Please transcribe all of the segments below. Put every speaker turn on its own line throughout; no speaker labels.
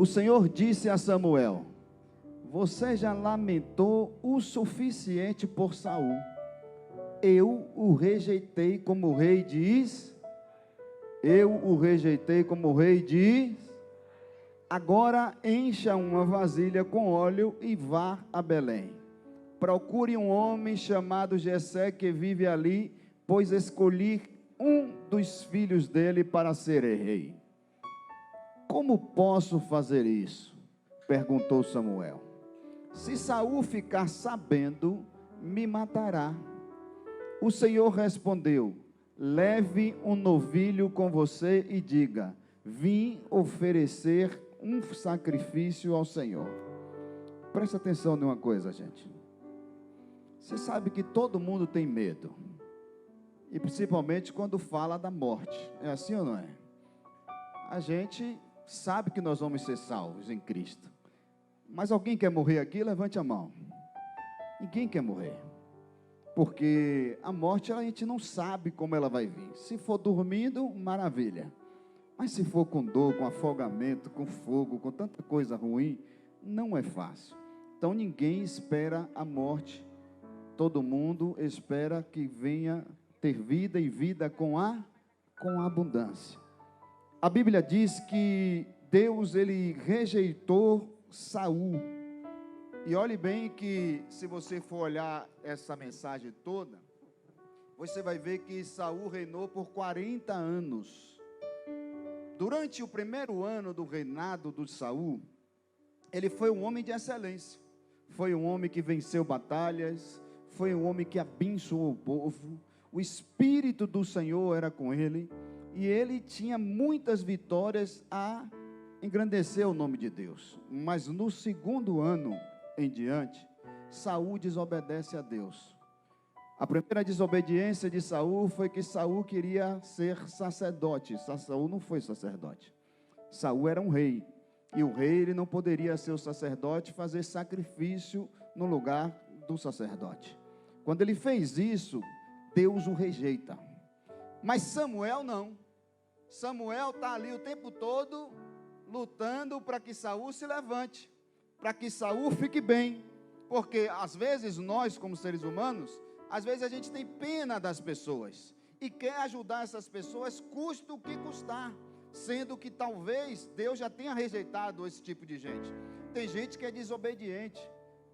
O Senhor disse a Samuel: você já lamentou o suficiente por Saul. Eu o rejeitei como rei de Agora encha uma vasilha com óleo e vá a Belém. Procure um homem chamado Jessé que vive ali, pois escolhi um dos filhos dele para ser rei. Como posso fazer isso? Perguntou Samuel. Se Saul ficar sabendo, me matará. O Senhor respondeu: leve um novilho com você e diga: vim oferecer um sacrifício ao Senhor. Presta atenção numa coisa, gente. Você sabe que todo mundo tem medo, e principalmente quando fala da morte. É assim ou não é? A gente sabe que nós vamos ser salvos em Cristo. Mas alguém quer morrer aqui? Levante a mão. Ninguém quer morrer. Porque a morte a gente não sabe como ela vai vir. Se for dormindo, maravilha. Mas se for com dor, com afogamento, com fogo, com tanta coisa ruim, não é fácil. Então ninguém espera a morte. Todo mundo espera que venha ter vida e vida com abundância. A Bíblia diz que Deus, ele rejeitou Saul. E olhe bem que se você for olhar essa mensagem toda, você vai ver que Saul reinou por 40 anos. Durante o primeiro ano do reinado de Saul, ele foi um homem de excelência. Foi um homem que venceu batalhas, foi um homem que abençoou o povo. O Espírito do Senhor era com ele, e ele tinha muitas vitórias a engrandecer o nome de Deus. Mas no segundo ano em diante, Saul desobedece a Deus. A primeira desobediência de Saul foi que Saul queria ser sacerdote. Saul não foi sacerdote. Saul era um rei, e o rei ele não poderia ser o sacerdote, fazer sacrifício no lugar do sacerdote. Quando ele fez isso, Deus o rejeita. Mas Samuel não. Samuel está ali o tempo todo lutando para que Saul se levante, para que Saul fique bem. Porque às vezes nós, como seres humanos, às vezes a gente tem pena das pessoas e quer ajudar essas pessoas, custa o que custar, sendo que talvez Deus já tenha rejeitado esse tipo de gente. Tem gente que é desobediente,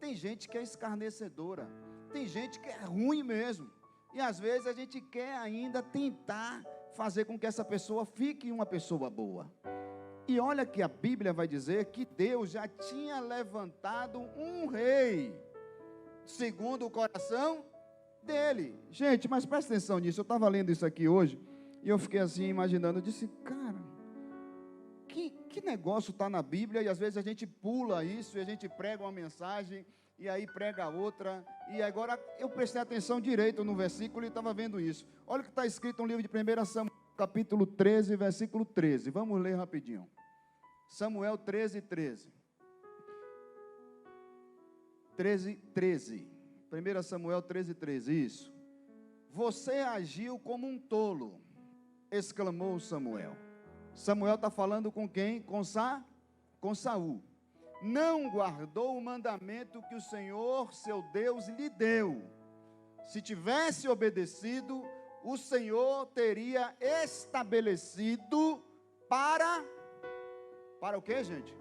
tem gente que é escarnecedora, tem gente que é ruim mesmo, e às vezes a gente quer ainda tentar fazer com que essa pessoa fique uma pessoa boa. E olha que a Bíblia vai dizer que Deus já tinha levantado um rei, segundo o coração dele. Gente, mas presta atenção nisso. Eu estava lendo isso aqui hoje, e eu fiquei assim imaginando, eu disse, cara, que negócio está na Bíblia, e às vezes a gente pula isso, e a gente prega uma mensagem, e aí prega outra, e agora eu prestei atenção direito no versículo e estava vendo isso. Olha o que está escrito no livro de 1 Samuel, capítulo 13, versículo 13, vamos ler rapidinho. Samuel 13, 13. 1 Samuel 13, 13, isso. Você agiu como um tolo, exclamou Samuel. Samuel está falando com quem? Com Saul. Não guardou o mandamento que o Senhor, seu Deus, lhe deu. Se tivesse obedecido, o Senhor teria estabelecido para o quê, gente?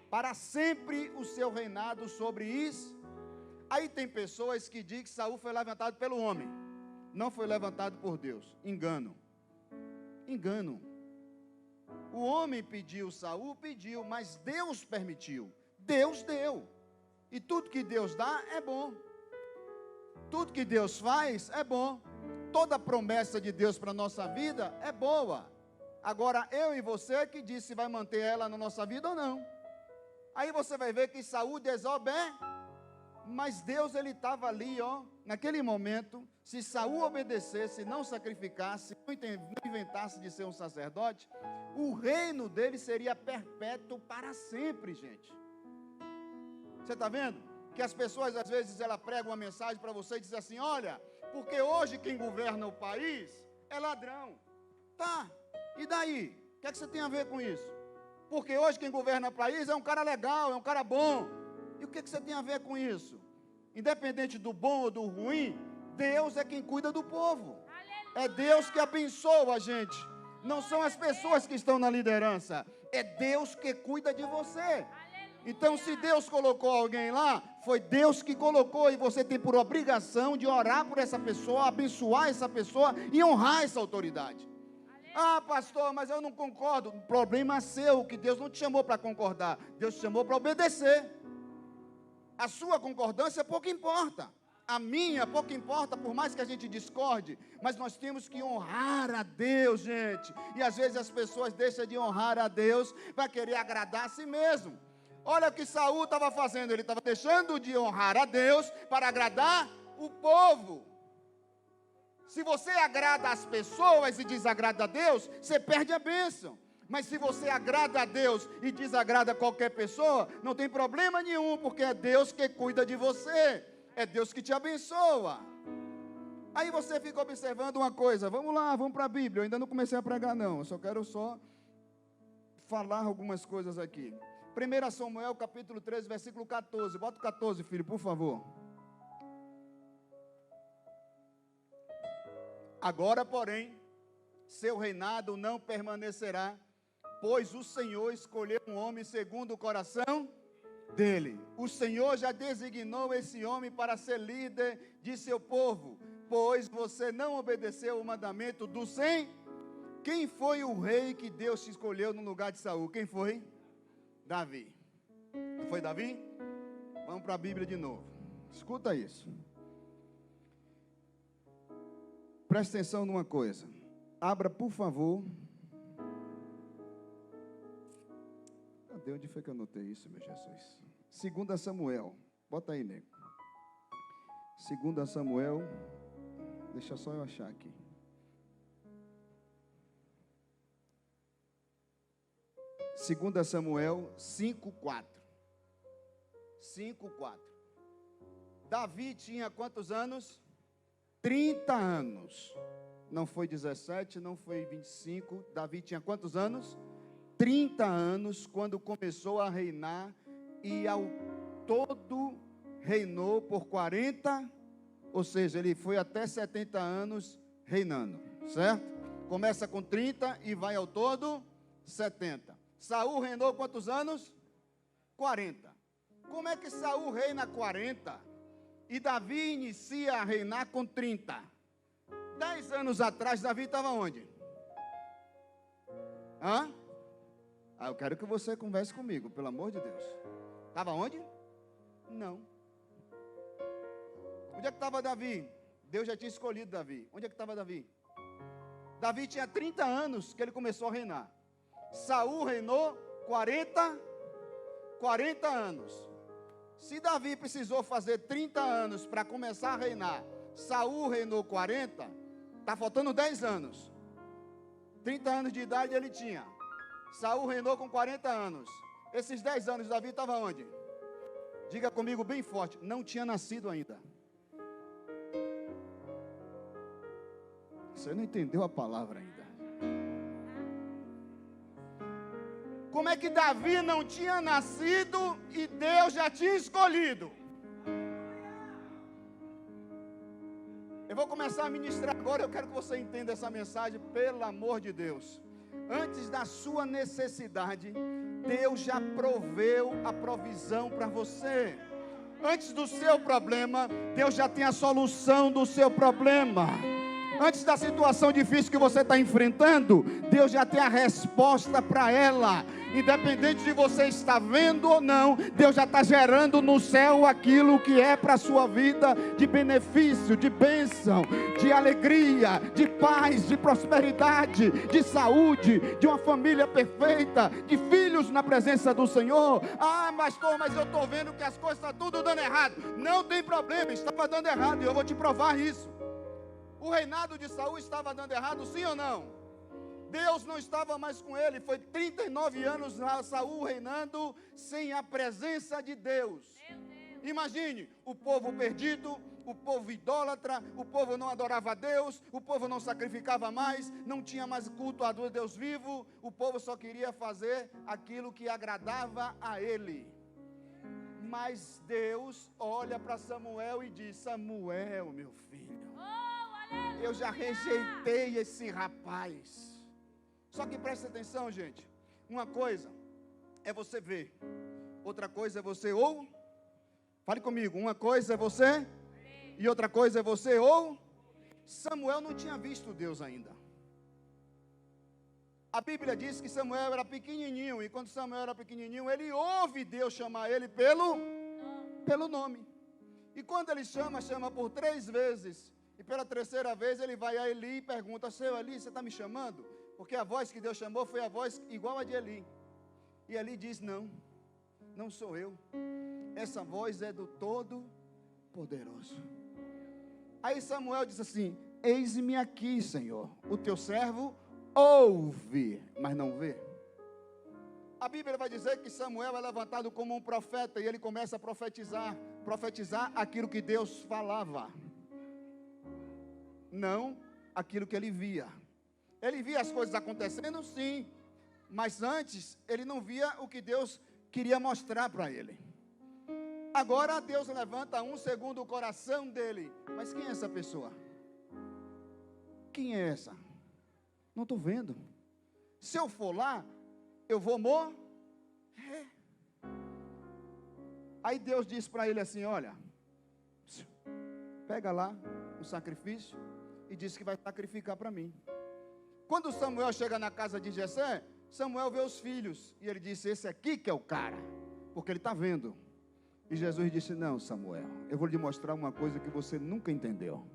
Para sempre o seu reinado sobre isso. Aí tem pessoas que dizem que Saul foi levantado pelo homem, não foi levantado por Deus. Engano. O homem pediu, Saul pediu, mas Deus permitiu. Deus deu. E tudo que Deus dá é bom. Tudo que Deus faz é bom. Toda promessa de Deus para a nossa vida é boa. Agora, eu e você que diz se vai manter ela na nossa vida ou não. Aí você vai ver que Saul desobedece. Mas Deus, ele estava ali, naquele momento. Se Saul obedecesse, não sacrificasse, não inventasse de ser um sacerdote, o reino dele seria perpétuo para sempre, gente. Você está vendo? Que as pessoas, às vezes, ela prega uma mensagem para você e diz assim, olha, porque hoje quem governa o país é ladrão. Tá, e daí? O que é que você tem a ver com isso? Porque hoje quem governa o país é um cara legal, é um cara bom. E o que você tem a ver com isso? Independente do bom ou do ruim, Deus é quem cuida do povo. É Deus que abençoa a gente. Não são as pessoas que estão na liderança. É Deus que cuida de você. Então, se Deus colocou alguém lá, foi Deus que colocou, e você tem por obrigação de orar por essa pessoa, abençoar essa pessoa e honrar essa autoridade. Ah, pastor, mas eu não concordo. O problema é seu, que Deus não te chamou para concordar. Deus te chamou para obedecer. A sua concordância pouco importa. A minha pouco importa, por mais que a gente discorde. Mas nós temos que honrar a Deus, gente. E às vezes as pessoas deixam de honrar a Deus para querer agradar a si mesmo. Olha o que Saul estava fazendo. Ele estava deixando de honrar a Deus para agradar o povo. Se você agrada as pessoas e desagrada a Deus, você perde a bênção. Mas se você agrada a Deus e desagrada qualquer pessoa, não tem problema nenhum, porque é Deus que cuida de você. É Deus que te abençoa. Aí você fica observando uma coisa. Vamos lá, vamos para a Bíblia. Eu ainda não comecei a pregar não. Eu só quero falar algumas coisas aqui. 1 Samuel capítulo 13, versículo 14. Bota o 14, filho, por favor. Agora, porém, seu reinado não permanecerá, pois o Senhor escolheu um homem segundo o coração dele. O Senhor já designou esse homem para ser líder de seu povo, pois você não obedeceu o mandamento do Senhor. Quem foi o rei que Deus te escolheu no lugar de Saul? Quem foi? Davi. Não foi Davi? Vamos para a Bíblia de novo. Escuta isso. Presta atenção numa coisa. Abra, por favor. Cadê? Onde foi que eu anotei isso, meu Jesus? 2 Samuel. Bota aí, nego. 2 Samuel. Deixa só eu achar aqui. Segunda Samuel 5:4. 5:4. Davi tinha quantos anos? 30 anos. Não foi 17, não foi 25. Davi tinha quantos anos? 30 anos quando começou a reinar, e ao todo reinou por 40, ou seja, ele foi até 70 anos reinando, certo? Começa com 30 e vai ao todo 70. Saul reinou quantos anos? 40. Como é que Saul reina 40 e Davi inicia a reinar com 30? 10 anos atrás, Davi estava onde? Hã? Eu quero que você converse comigo, pelo amor de Deus. Estava onde? Não. Onde é que estava Davi? Deus já tinha escolhido Davi. Onde é que estava Davi? Davi tinha 30 anos que ele começou a reinar. Saul reinou 40 anos. Se Davi precisou fazer 30 anos para começar a reinar, Saul reinou 40, está faltando 10 anos. 30 anos de idade ele tinha. Saul reinou com 40 anos. Esses 10 anos, Davi estava onde? Diga comigo bem forte, não tinha nascido ainda. Você não entendeu a palavra ainda. Como é que Davi não tinha nascido e Deus já tinha escolhido? Eu vou começar a ministrar agora, eu quero que você entenda essa mensagem, pelo amor de Deus. Antes da sua necessidade, Deus já proveu a provisão para você. Antes do seu problema, Deus já tem a solução do seu problema. Antes da situação difícil que você está enfrentando, Deus já tem a resposta para ela. Independente de você estar vendo ou não, Deus já está gerando no céu aquilo que é para a sua vida de benefício, de bênção, de alegria, de paz, de prosperidade, de saúde, de uma família perfeita, de filhos na presença do Senhor. Pastor, mas eu estou vendo que as coisas estão tudo dando errado. Não tem problema, estava dando errado e eu vou te provar isso. O reinado de Saul estava dando errado, sim ou não? Deus não estava mais com ele, foi 39 anos lá, Saul reinando sem a presença de Deus. Imagine, o povo perdido, o povo idólatra, o povo não adorava a Deus, o povo não sacrificava mais, não tinha mais culto a Deus vivo, o povo só queria fazer aquilo que agradava a ele. Mas Deus olha para Samuel e diz: Samuel, meu filho, eu já rejeitei esse rapaz. Só que presta atenção, gente, uma coisa é você ver, outra coisa é você ou, fale comigo, uma coisa é você e outra coisa é você ou. Samuel não tinha visto Deus ainda. A Bíblia diz que Samuel era pequenininho, e quando Samuel era pequenininho, ele ouve Deus chamar ele pelo nome. E quando ele chama por 3 vezes, e pela 3ª vez ele vai a Eli e pergunta: seu Eli, você está me chamando? Porque a voz que Deus chamou foi a voz igual a de Eli. E Eli diz: não sou eu, essa voz é do Todo-Poderoso. Aí Samuel diz assim: eis-me aqui, Senhor, o teu servo ouve, mas não vê. A Bíblia vai dizer que Samuel é levantado como um profeta, e ele começa a profetizar aquilo que Deus falava, não aquilo que ele via. Ele via as coisas acontecendo, sim, mas antes ele não via o que Deus queria mostrar para ele. Agora Deus levanta um segundo o coração dele. Mas quem é essa pessoa? Quem é essa? Não estou vendo. Se eu for lá, eu vou morrer. Aí Deus diz para ele assim: olha, pega lá um sacrifício e diz que vai sacrificar para mim. Quando Samuel chega na casa de Jessé, Samuel vê os filhos, e ele disse: esse aqui que é o cara, porque ele está vendo. E Jesus disse: não, Samuel, eu vou lhe mostrar uma coisa que você nunca entendeu.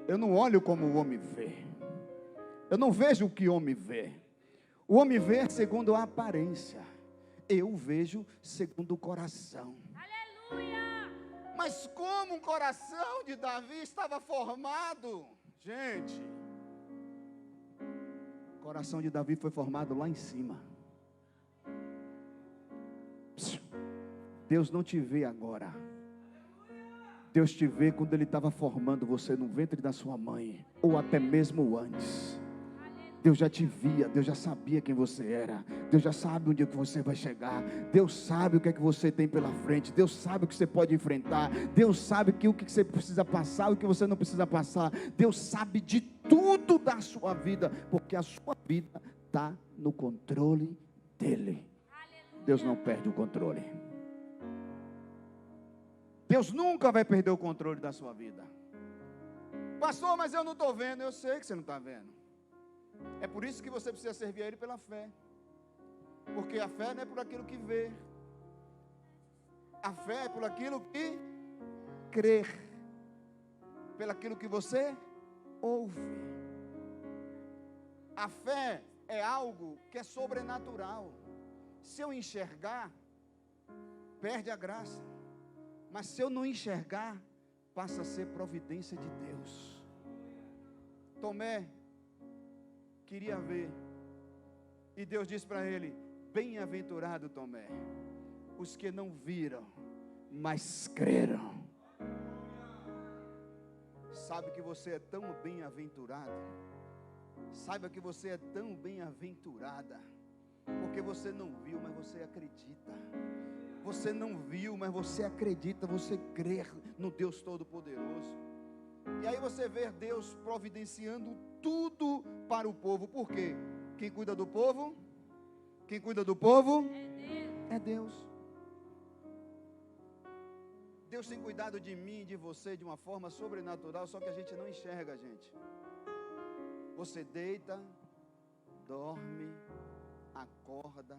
Eu não olho como o homem vê, eu não vejo o que o homem vê. O homem vê segundo a aparência, eu vejo segundo o coração. Aleluia! Mas como o coração de Davi estava formado, gente, o coração de Davi foi formado lá em cima. Deus não te vê agora, Deus te vê quando Ele estava formando você no ventre da sua mãe, ou até mesmo antes. Deus já te via, Deus já sabia quem você era, Deus já sabe onde é que você vai chegar, Deus sabe o que é que você tem pela frente, Deus sabe o que você pode enfrentar, Deus sabe o que você precisa passar, o que você não precisa passar, Deus sabe de tudo da sua vida, porque a sua vida está no controle dEle. Deus não perde o controle. Deus nunca vai perder o controle da sua vida. Pastor, mas eu não estou vendo. Eu sei que você não está vendo. É por isso que você precisa servir a Ele pela fé. Porque a fé não é por aquilo que vê. A fé é por aquilo que crer. Pelo aquilo que você ouve. A fé é algo que é sobrenatural. Se eu enxergar, perde a graça. Mas se eu não enxergar, passa a ser providência de Deus. Tomé queria ver, e Deus disse para ele: bem-aventurado Tomé, os que não viram, mas creram. Sabe que você é tão bem-aventurado, saiba que você é tão bem-aventurada, porque você não viu, mas você acredita. Você não viu, mas você acredita, você crê no Deus Todo-Poderoso. E aí você vê Deus providenciando tudo para o povo. Por quê? Quem cuida do povo? Quem cuida do povo? É Deus. Deus tem cuidado de mim e de você de uma forma sobrenatural, só que a gente não enxerga, gente. Você deita, dorme, acorda,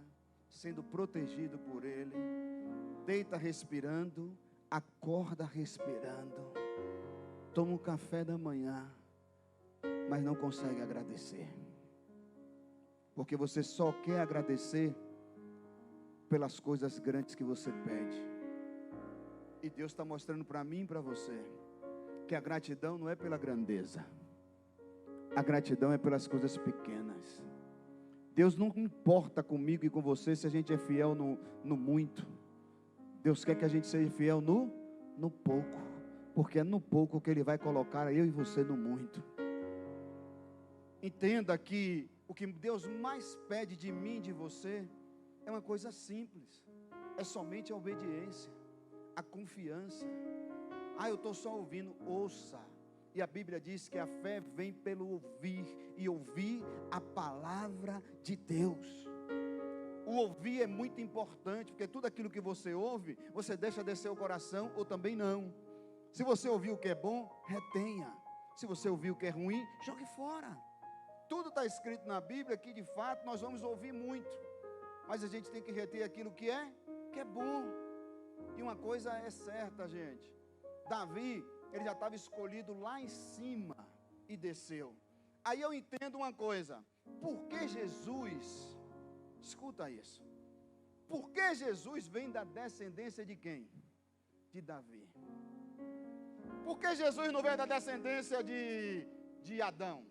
sendo protegido por Ele, deita respirando, acorda respirando, toma um café da manhã, mas não consegue agradecer, porque você só quer agradecer pelas coisas grandes que você pede. E Deus está mostrando para mim e para você, que a gratidão não é pela grandeza, a gratidão é pelas coisas pequenas. Deus não importa comigo e com você se a gente é fiel no muito. Deus quer que a gente seja fiel no no pouco, porque é no pouco que Ele vai colocar eu e você no muito. Entenda que o que Deus mais pede de mim e de você é uma coisa simples, é somente a obediência, a confiança. Eu estou só ouvindo, ouça. E a Bíblia diz que a fé vem pelo ouvir, e ouvir a palavra de Deus. O ouvir é muito importante, porque tudo aquilo que você ouve, você deixa descer o coração ou também não. Se você ouvir o que é bom, retenha. Se você ouvir o que é ruim, jogue fora. Tudo está escrito na Bíblia que de fato nós vamos ouvir muito, mas a gente tem que reter aquilo que é bom. E uma coisa é certa, gente, Davi, ele já estava escolhido lá em cima e desceu. Aí eu entendo uma coisa, por que Jesus, escuta isso, por que Jesus vem da descendência de quem? De Davi. Por que Jesus não vem da descendência de Adão?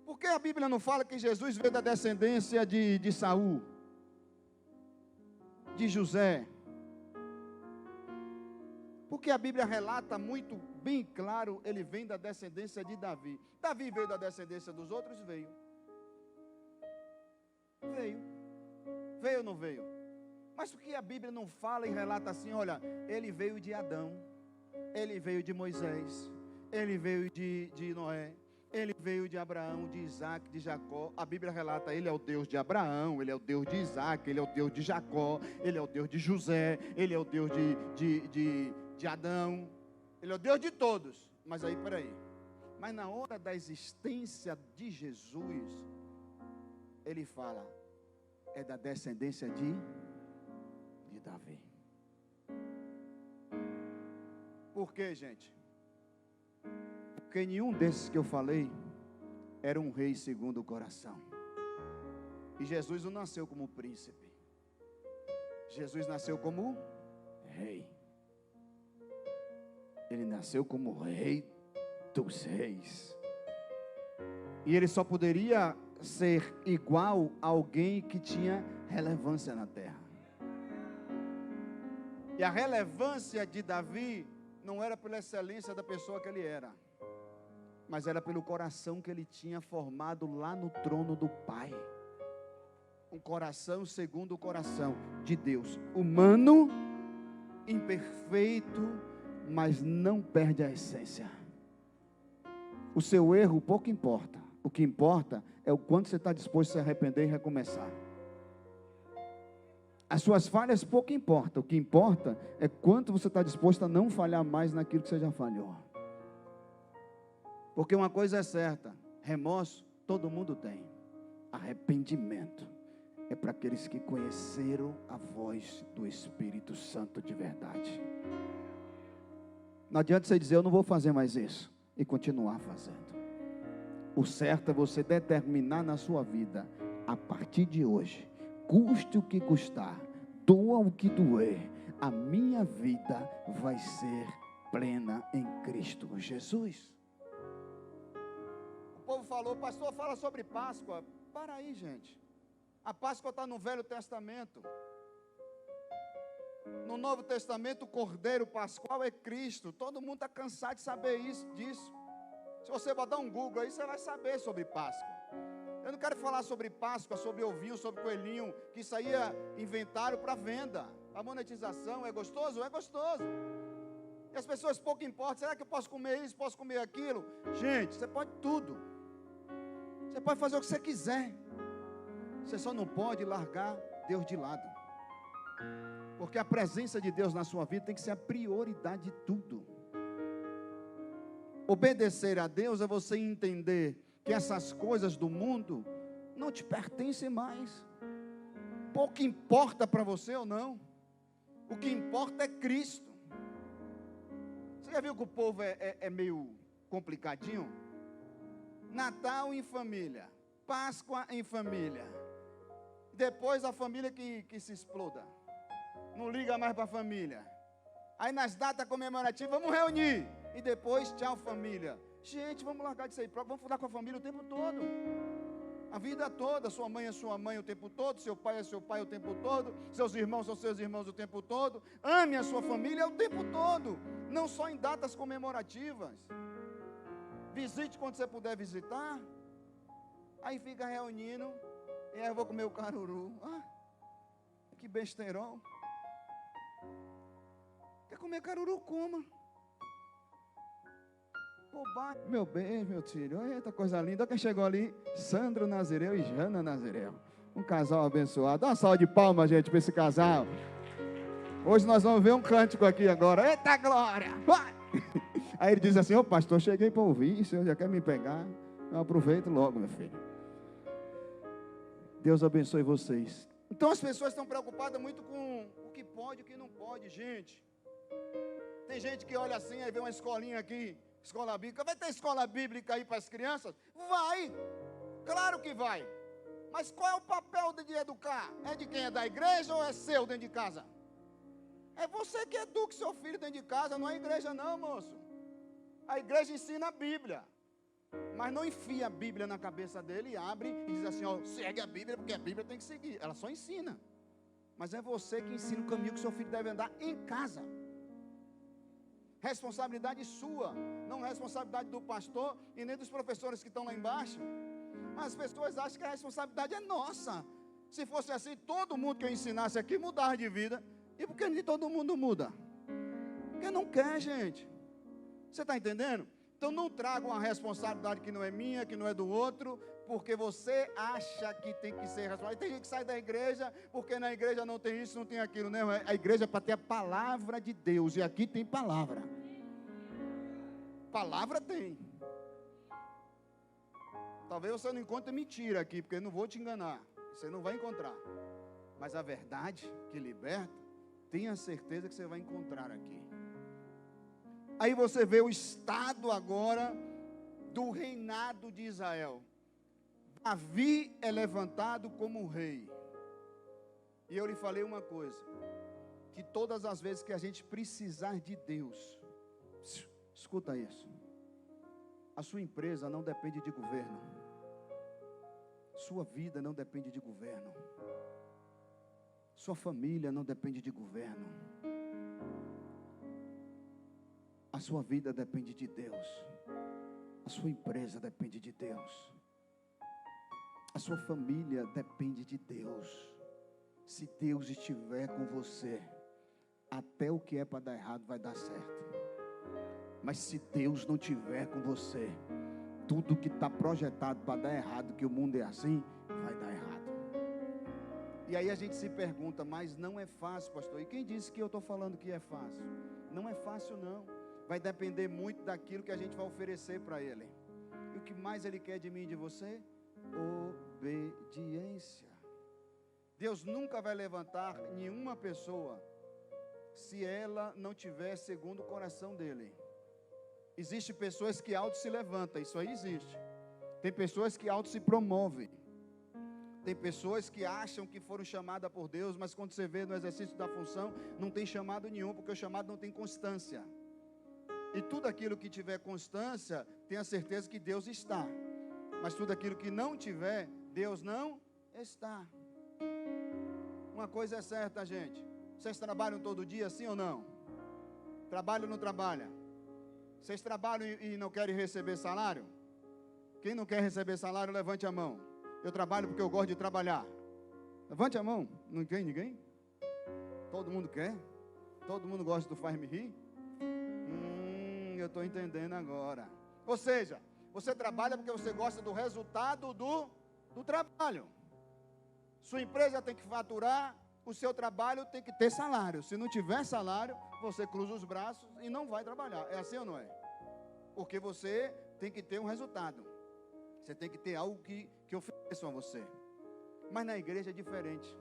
Por que a Bíblia não fala que Jesus veio da descendência de Saul, de José? Porque a Bíblia relata muito bem claro, ele vem da descendência de Davi. Davi veio da descendência dos outros? Veio. Veio ou não veio? Mas o que a Bíblia não fala e relata assim, olha, ele veio de Adão, ele veio de Moisés, ele veio de Noé, ele veio de Abraão, de Isaac, de Jacó. A Bíblia relata, ele é o Deus de Abraão, ele é o Deus de Isaac, ele é o Deus de Jacó, ele é o Deus de José, ele é o Deus de Adão, ele é o Deus de todos. Mas aí, peraí, mas na hora da existência de Jesus, ele fala, é da descendência de Davi. Por quê, gente? Porque nenhum desses que eu falei era um rei segundo o coração. E Jesus não nasceu como príncipe. Jesus nasceu como rei. Ele nasceu como rei dos reis. E ele só poderia ser igual a alguém que tinha relevância na terra. E a relevância de Davi não era pela excelência da pessoa que ele era, mas era pelo coração que ele tinha formado lá no trono do Pai. Um coração segundo o coração de Deus, humano, imperfeito, mas não perde a essência. O seu erro pouco importa, o que importa é o quanto você está disposto a se arrepender e recomeçar. As suas falhas pouco importam, o que importa é quanto você está disposto a não falhar mais naquilo que você já falhou. Porque uma coisa é certa, remorso todo mundo tem, arrependimento é para aqueles que conheceram a voz do Espírito Santo de verdade. Não adianta você dizer, eu não vou fazer mais isso, e continuar fazendo. O certo é você determinar na sua vida, a partir de hoje, custe o que custar, doa o que doer, a minha vida vai ser plena em Cristo Jesus. O povo falou, pastor, fala sobre Páscoa. Para aí, gente. A Páscoa está no Velho Testamento. No Novo Testamento, o Cordeiro Pascual é Cristo. Todo mundo está cansado de saber disso. Se você botar um Google aí, você vai saber sobre Páscoa. Eu não quero falar sobre Páscoa, sobre ovinho, sobre coelhinho, que isso aí é inventário para venda, para monetização. É gostoso? É gostoso. E as pessoas pouco importam, será que eu posso comer isso, posso comer aquilo? Gente, você pode tudo. Você pode fazer o que você quiser. Você só não pode largar Deus de lado. Porque a presença de Deus na sua vida tem que ser a prioridade de tudo. Obedecer a Deus é você entender que essas coisas do mundo não te pertencem mais. Pouco importa para você ou não. O que importa é Cristo. Você já viu que o povo é meio complicadinho? Natal em família, Páscoa em família, depois a família que se exploda, não liga mais para a família. Aí nas datas comemorativas, vamos reunir, e depois tchau família. Gente, vamos largar disso aí, vamos falar com a família o tempo todo. A vida toda, sua mãe é sua mãe o tempo todo, seu pai é seu pai o tempo todo, seus irmãos são seus irmãos o tempo todo, ame a sua família o tempo todo, não só em datas comemorativas. Visite quando você puder visitar. Aí fica reunindo, e aí eu vou comer o caruru. Que besteirol. Quer comer caruru, coma. Bobagem. Meu bem, meu filho, eita coisa linda. Olha quem chegou ali, Sandro Nazireu e Jana Nazireu. Um casal abençoado. Dá uma salva de palmas, gente, para esse casal. Hoje nós vamos ver um cântico aqui agora. Eita glória! Vai! Aí ele diz assim: ô pastor, cheguei para ouvir, o senhor já quer me pegar? Eu aproveito logo, meu filho. Deus abençoe vocês. Então as pessoas estão preocupadas muito com o que pode e o que não pode, gente. Tem gente que olha assim, aí vê uma escolinha aqui, escola bíblica. Vai ter escola bíblica aí para as crianças? Vai, claro que vai. Mas qual é o papel de educar? É de quem é da igreja ou é seu dentro de casa? É você que educa seu filho dentro de casa, não é a igreja não, moço. A igreja ensina a Bíblia, mas não enfia a Bíblia na cabeça dele e abre e diz assim, ó, segue a Bíblia, porque a Bíblia tem que seguir. Ela só ensina. Mas é você que ensina o caminho que seu filho deve andar em casa. Responsabilidade sua, não responsabilidade do pastor e nem dos professores que estão lá embaixo. As pessoas acham que a responsabilidade é nossa. Se fosse assim, todo mundo que eu ensinasse aqui mudava de vida. E por que nem todo mundo muda? Porque não quer, gente. Você está entendendo? Então não traga uma responsabilidade que não é minha, que não é do outro, porque você acha que tem que ser responsável. Tem gente que sai da igreja, porque na igreja não tem isso, não tem aquilo, né? A igreja é para ter a palavra de Deus, e aqui tem palavra. Palavra tem. Talvez você não encontre mentira aqui, porque eu não vou te enganar. Você não vai encontrar. Mas a verdade que liberta, tenha certeza que você vai encontrar aqui. Aí você vê o estado agora do reinado de Israel. Davi é levantado como rei. E eu lhe falei uma coisa, que todas as vezes que a gente precisar de Deus, escuta isso, a sua empresa não depende de governo, sua vida não depende de governo, sua família não depende de governo, a sua vida depende de Deus, a sua empresa depende de Deus, a sua família depende de Deus. Se Deus estiver com você, até o que é para dar errado vai dar certo. Mas se Deus não estiver com você, tudo que está projetado para dar errado, que o mundo é assim, vai dar errado. E aí a gente se pergunta, mas não é fácil, pastor. E quem disse que eu estou falando que é fácil? Não é fácil não. Vai depender muito daquilo que a gente vai oferecer para Ele. E o que mais Ele quer de mim e de você? Obediência. Deus nunca vai levantar nenhuma pessoa se ela não tiver segundo o coração dele. Existem pessoas que auto se levantam, isso aí existe. Tem pessoas que auto se promovem. Tem pessoas que acham que foram chamadas por Deus, mas quando você vê no exercício da função, não tem chamado nenhum, porque o chamado não tem constância. E tudo aquilo que tiver constância, tenha certeza que Deus está. Mas tudo aquilo que não tiver, Deus não está. Uma coisa é certa, gente. Vocês trabalham todo dia, sim ou não? Trabalham ou não trabalham? Vocês trabalham e não querem receber salário? Quem não quer receber salário, levante a mão. Eu trabalho porque eu gosto de trabalhar. Levante a mão. Não tem ninguém? Todo mundo quer? Todo mundo gosta do faz-me rir? Eu estou entendendo agora. Ou seja, você trabalha porque você gosta do resultado do trabalho. Sua empresa tem que faturar, o seu trabalho tem que ter salário. Se não tiver salário, você cruza os braços e não vai trabalhar. É assim ou não é? Porque você tem que ter um resultado. Você tem que ter algo que ofereçam a você. Mas na igreja é diferente.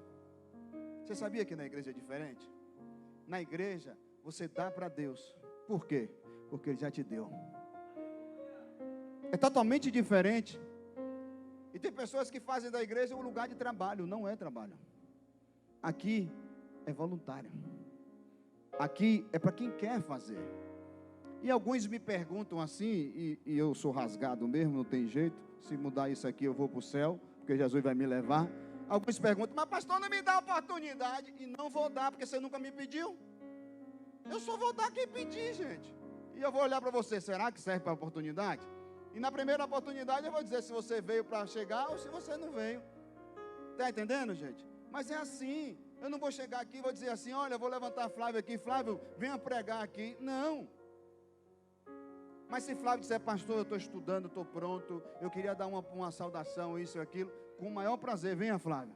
Você sabia que na igreja é diferente? Na igreja, você dá para Deus. Por quê? Porque Ele já te deu. É totalmente diferente. E tem pessoas que fazem da igreja um lugar de trabalho. Não é trabalho. Aqui é voluntário. Aqui é para quem quer fazer. E alguns me perguntam assim, e eu sou rasgado mesmo, não tem jeito. Se mudar isso aqui eu vou para o céu. porque Jesus vai me levar. Alguns perguntam, mas pastor, não me dá oportunidade. E não vou dar, porque você nunca me pediu. Eu só vou dar quem pedir, gente. E eu vou olhar para você, será que serve para a oportunidade? E na primeira oportunidade eu vou dizer se você veio para chegar ou se você não veio. Está entendendo, gente? Mas é assim. Eu não vou chegar aqui e vou dizer assim, olha, eu vou levantar Flávio aqui. Flávio, venha pregar aqui. Não. Mas se Flávio disser, pastor, eu estou estudando, estou pronto, eu queria dar uma saudação, isso e aquilo, com o maior prazer, venha Flávio.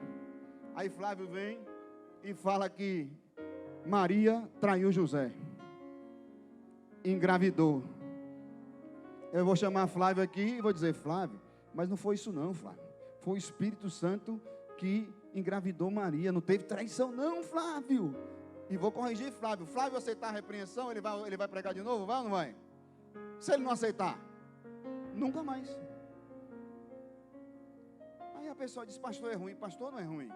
Aí Flávio vem e fala que Maria traiu José, engravidou. Eu vou chamar Flávio aqui e vou dizer, Flávio, mas não foi isso não, Flávio. Foi o Espírito Santo que engravidou Maria, não teve traição não, Flávio. E vou corrigir Flávio. Flávio aceitar a repreensão, ele vai pregar de novo, vai ou não vai? Se ele não aceitar, nunca mais. Aí a pessoa diz, pastor é ruim. Pastor não é ruim.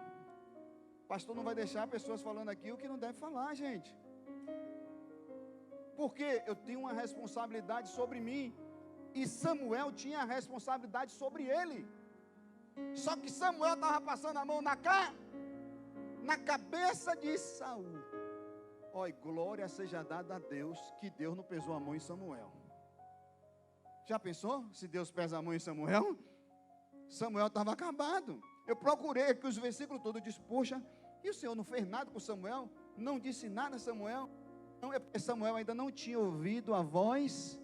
Pastor não vai deixar pessoas falando aqui o que não deve falar, gente. Porque eu tenho uma responsabilidade sobre mim. E Samuel tinha a responsabilidade sobre ele. Só que Samuel estava passando a mão na cabeça de Saul. Olha, glória seja dada a Deus, que Deus não pesou a mão em Samuel. Já pensou? Se Deus pesa a mão em Samuel? Samuel estava acabado. Eu procurei aqui os versículos todos, disse, poxa, e o Senhor não fez nada com Samuel? Não disse nada a Samuel? Não, é porque Samuel ainda não tinha ouvido a voz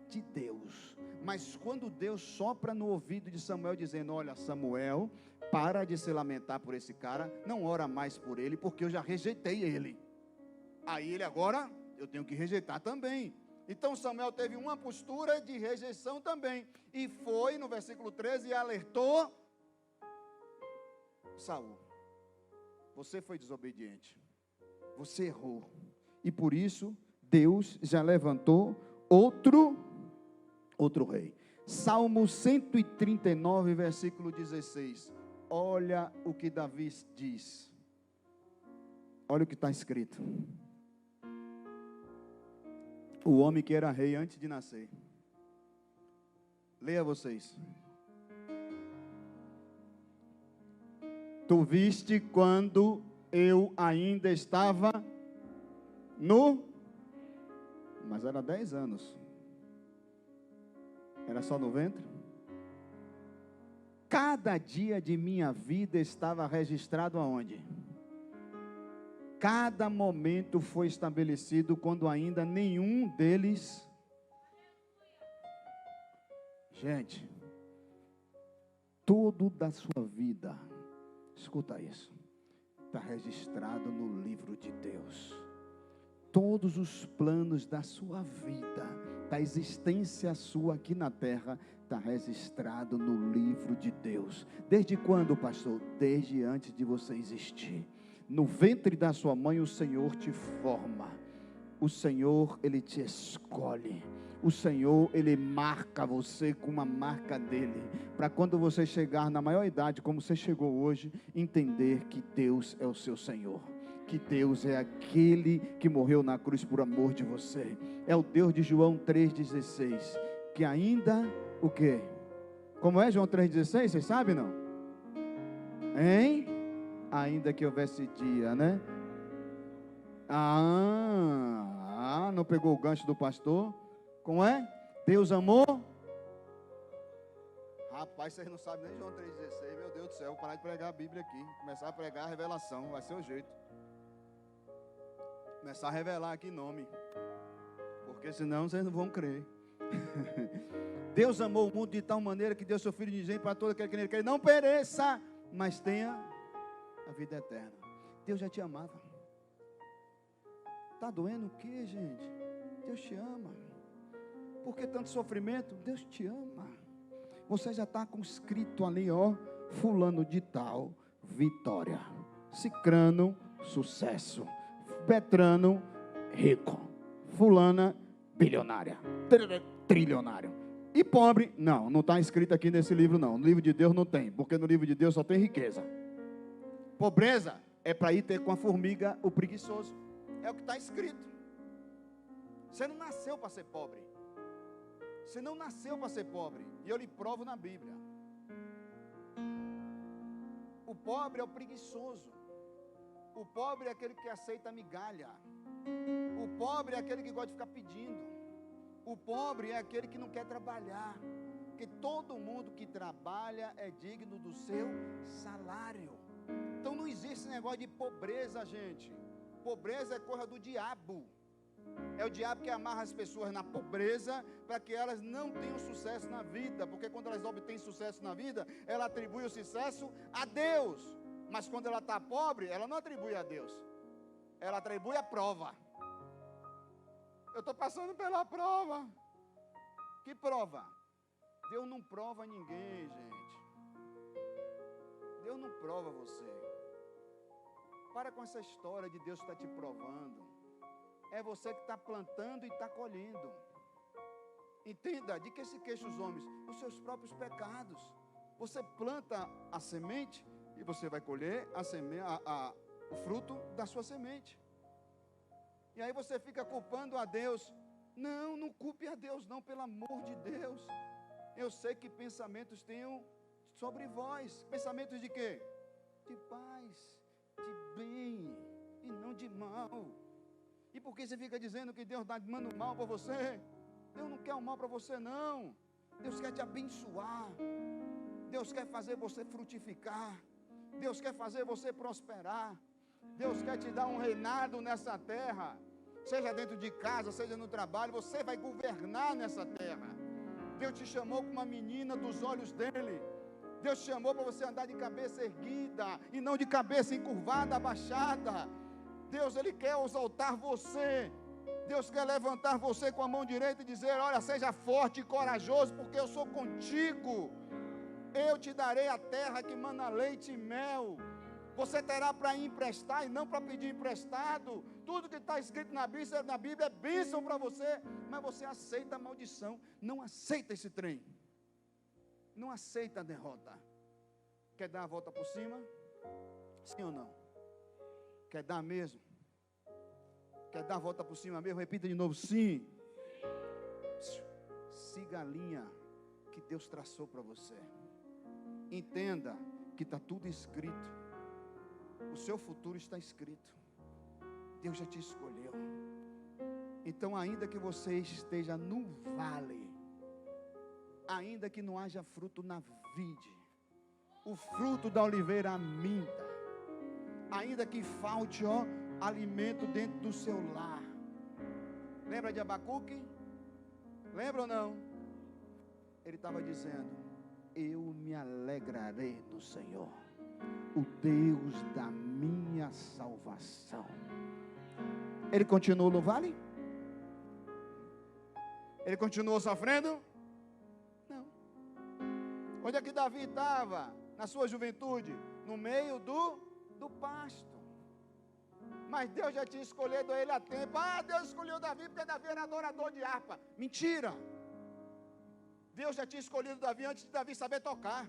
de Deus. Mas quando Deus sopra no ouvido de Samuel, dizendo, olha Samuel, para de se lamentar por esse cara, não ora mais por ele, porque eu já rejeitei ele. Aí ele agora, eu tenho que rejeitar também. Então Samuel teve uma postura de rejeição também. E foi no versículo 13 e alertou Saul. Você foi desobediente. Você errou. E por isso Deus já levantou outro rei. Salmo 139, versículo 16. Olha o que Davi diz. Olha o que está escrito. O homem que era rei antes de nascer. Leia vocês. Tu viste quando eu ainda estava mas era 10 anos. Era só no ventre? Cada dia de minha vida estava registrado aonde? Cada momento foi estabelecido quando ainda nenhum deles... Gente, tudo da sua vida, escuta isso, está registrado no livro de Deus. Todos os planos da sua vida, da existência sua aqui na terra, está registrado no livro de Deus. Desde quando, pastor? Desde antes de você existir. No ventre da sua mãe o Senhor te forma. O Senhor, Ele te escolhe. O Senhor, Ele marca você com uma marca dEle. Para quando você chegar na maior idade, como você chegou hoje, entender que Deus é o seu Senhor. Que Deus é aquele que morreu na cruz por amor de você. É o Deus de João 3,16. Que ainda, o quê? Como é João 3,16? Vocês sabem não? Hein? Ainda que houvesse dia, né? Não pegou o gancho do pastor? Como é? Deus amou? Rapaz, vocês não sabem nem João 3,16. Meu Deus do céu, vou parar de pregar a Bíblia aqui. Começar a pregar a revelação, vai ser o jeito. Começar a revelar aqui nome. Porque senão vocês não vão crer. Deus amou o mundo de tal maneira que deu seu Filho unigênito para todo aquele que nele crê, não pereça, mas tenha a vida eterna. Deus já te amava. Está doendo o que, gente? Deus te ama. Por que tanto sofrimento? Deus te ama. Você já está escrito ali, ó, fulano de tal, vitória. Cicrano, sucesso. Petrano, rico. Fulana, bilionária. Trilionário. E pobre, não está escrito aqui nesse livro não. No livro de Deus não tem, porque no livro de Deus só tem riqueza. Pobreza é para ir ter com a formiga o preguiçoso. É o que está escrito. Você não nasceu para ser pobre. Você não nasceu para ser pobre. E eu lhe provo na Bíblia. O pobre é o preguiçoso. O pobre é aquele que aceita a migalha. O pobre é aquele que gosta de ficar pedindo. O pobre é aquele que não quer trabalhar. Porque todo mundo que trabalha é digno do seu salário. Então não existe negócio de pobreza, gente. Pobreza é coisa do diabo. É o diabo que amarra as pessoas na pobreza para que elas não tenham sucesso na vida. Porque quando elas obtêm sucesso na vida, ela atribui o sucesso a Deus. Mas quando ela está pobre, ela não atribui a Deus. Ela atribui a prova. Eu estou passando pela prova. Que prova? Deus não prova ninguém, gente. Deus não prova você. Para com essa história de Deus estar te provando. É você que está plantando e está colhendo. Entenda, de que se queixam os homens? Os seus próprios pecados. Você planta a semente e você vai colher o fruto da sua semente. E aí você fica culpando a Deus. Não, não culpe a Deus não, pelo amor de Deus. Eu sei que pensamentos tenham sobre vós. Pensamentos de quê? De paz, de bem e não de mal. E por que você fica dizendo que Deus manda o mal para você? Deus não quer o mal para você não. Deus quer te abençoar. Deus quer fazer você frutificar. Deus quer fazer você prosperar. Deus quer te dar um reinado nessa terra. Seja dentro de casa, seja no trabalho, você vai governar nessa terra. Deus te chamou como uma menina dos olhos dele. Deus te chamou para você andar de cabeça erguida e não de cabeça encurvada, abaixada. Deus, ele quer exaltar você. Deus quer levantar você com a mão direita e dizer: olha, seja forte e corajoso, porque eu sou contigo. Eu te darei a terra que mana leite e mel. Você terá para emprestar e não para pedir emprestado. Tudo que está escrito na Bíblia é bênção para você. Mas você aceita a maldição. Não aceita esse trem. Não aceita a derrota. Quer dar a volta por cima? Sim ou não? Quer dar mesmo? Quer dar a volta por cima mesmo? Repita de novo, sim. Siga a linha que Deus traçou para você. Entenda que está tudo escrito. O seu futuro está escrito. Deus já te escolheu. Então, ainda que você esteja no vale, ainda que não haja fruto na vide, o fruto da oliveira minta, ainda que falte alimento dentro do seu lar. Lembra de Abacuque? Lembra ou não? Ele estava dizendo: eu me alegrarei no Senhor, o Deus da minha salvação. Ele continuou no vale? Ele continuou sofrendo? Não. Onde é que Davi estava? Na sua juventude? No meio do pasto. Mas Deus já tinha escolhido ele há tempo. Deus escolheu Davi porque Davi era adorador de harpa. Mentira. Deus já tinha escolhido Davi antes de Davi saber tocar.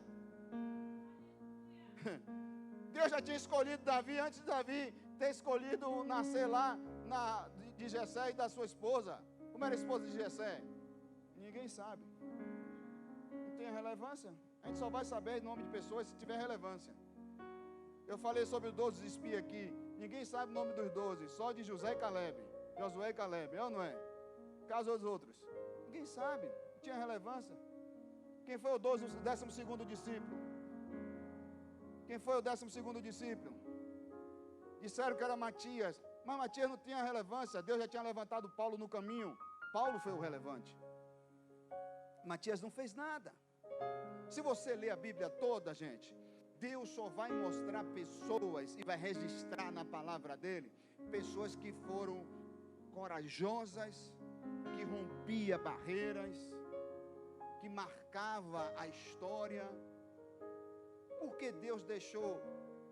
Deus já tinha escolhido Davi antes de Davi ter escolhido nascer lá de Jessé e da sua esposa. Como era a esposa de Jessé? Ninguém sabe. Não tem relevância. A gente só vai saber o nome de pessoas se tiver relevância. Eu falei sobre os 12 espias aqui. Ninguém sabe o nome dos 12. Só de José e Caleb. Josué e Caleb. É ou não é? Caso os outros. Ninguém sabe. Não tinha relevância. Quem foi o 12º discípulo? Quem foi o 12º discípulo? Disseram que era Matias. Mas Matias não tinha relevância. Deus já tinha levantado Paulo no caminho. Paulo foi o relevante. Matias não fez nada. Se você ler a Bíblia toda, gente, Deus só vai mostrar pessoas e vai registrar na palavra dele pessoas que foram corajosas, que rompia barreiras, que marcava a história. Por que Deus deixou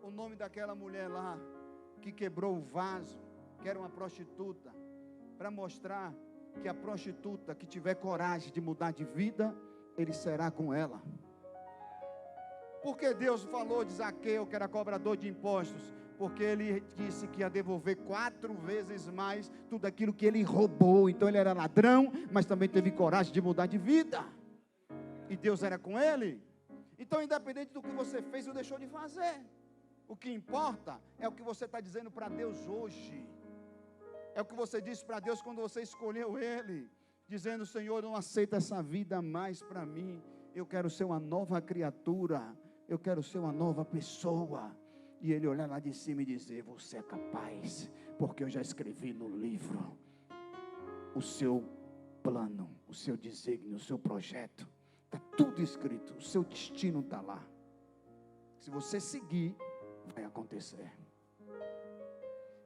o nome daquela mulher lá que quebrou o vaso, que era uma prostituta, para mostrar que a prostituta que tiver coragem de mudar de vida, ele será com ela. Porque Deus falou de Zaqueu, que era cobrador de impostos? Porque ele disse que ia devolver 4 vezes mais tudo aquilo que ele roubou. Então ele era ladrão, mas também teve coragem de mudar de vida. E Deus era com ele. Então, independente do que você fez ou deixou de fazer, O que importa é o que você está dizendo para Deus hoje. É o que você disse para Deus quando você escolheu Ele. Dizendo: Senhor, eu não aceito essa vida mais para mim. Eu quero ser uma nova criatura. Eu quero ser uma nova pessoa. E Ele olhar lá de cima e dizer: você é capaz, porque eu já escrevi no livro o seu plano, o seu desígnio, o seu projeto. Está tudo escrito, o seu destino está lá. Se você seguir, vai acontecer.